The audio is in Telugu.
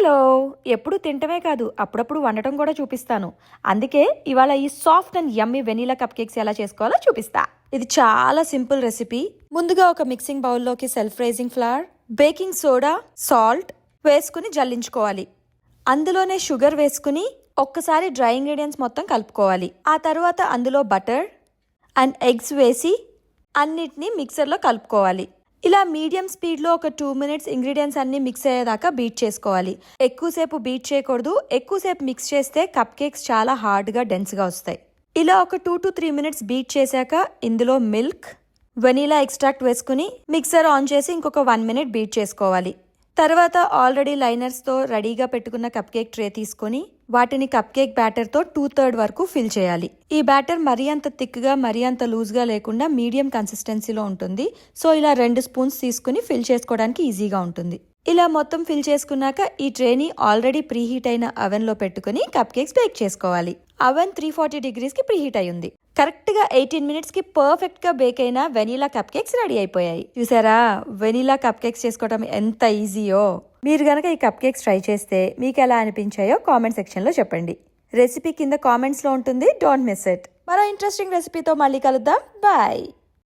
హలో! ఎప్పుడు తినటమే కాదు, అప్పుడప్పుడు వండటం కూడా చూపిస్తాను. అందుకే ఇవాళ ఈ soft and yummy vanilla cup cakes ఎలా చేసుకోవాలో చూపిస్తా. ఇది చాలా సింపుల్ రెసిపీ. ముందుగా ఒక మిక్సింగ్ బౌల్లోకి self raising flour, baking soda, salt వేసుకుని జల్లించుకోవాలి. అందులోనే షుగర్ వేసుకుని ఒక్కసారి డ్రై ఇంగ్రీడియంట్స్ మొత్తం కలుపుకోవాలి. ఆ తర్వాత అందులో బటర్ అండ్ ఎగ్స్ వేసి అన్నిటినీ మిక్సర్లో కలుపుకోవాలి. ఇలా మీడియం స్పీడ్లో ఒక 2 minutes ఇంగ్రీడియంట్స్ అన్ని మిక్స్ అయ్యేదాకా బీట్ చేసుకోవాలి. ఎక్కువసేపు బీట్ చేయకూడదు. ఎక్కువసేపు మిక్స్ చేస్తే కప్ కేక్స్ చాలా హార్డ్గా డెన్స్గా వస్తాయి. ఇలా ఒక 2 to 3 minutes బీట్ చేశాక ఇందులో మిల్క్, వెనీలా ఎక్స్ట్రాక్ట్ వేసుకుని మిక్సర్ ఆన్ చేసి ఇంకొక 1 minute బీట్ చేసుకోవాలి. తర్వాత ఆల్రెడీ లైనర్స్తో రెడీగా పెట్టుకున్న కప్ కేక్ ట్రే తీసుకొని వాటిని కప్ కేక్ బ్యాటర్తో 2/3 వరకు ఫిల్ చేయాలి. ఈ బ్యాటర్ మరీ అంత థిక్గా మరీ అంత లూజ్గా లేకుండా మీడియం కన్సిస్టెన్సీలో ఉంటుంది. సో ఇలా 2 spoons తీసుకుని ఫిల్ చేసుకోవడానికి ఈజీగా ఉంటుంది. ఇలా మొత్తం ఫిల్ చేసుకున్నాక ఈ ట్రేని ఆల్రెడీ ప్రీహీట్ అయిన అవెన్లో పెట్టుకుని కప్ కేక్స్ బేక్ చేసుకోవాలి. అవెన్ 340 degreesకి ప్రీహీట్ అయి ఉంది. కరెక్ట్గా 18 minutesకి పర్ఫెక్ట్గా బేక్ అయిన వెనీలా కప్ కేక్స్ రెడీ అయిపోయాయి. చూసారా, వెనీలా కప్ కేక్స్ చేసుకోవడం ఎంత ఈజీయో. మీరు గనక ఈ కప్ కేక్స్ ట్రై చేస్తే మీకు ఎలా అనిపించాయో కామెంట్ సెక్షన్లో చెప్పండి. రెసిపీ కింద కామెంట్స్లో ఉంటుంది, డోంట్ మిస్ ఇట్. మరో ఇంట్రెస్టింగ్ రెసిపీతో మళ్ళీ కలుద్దాం. బాయ్.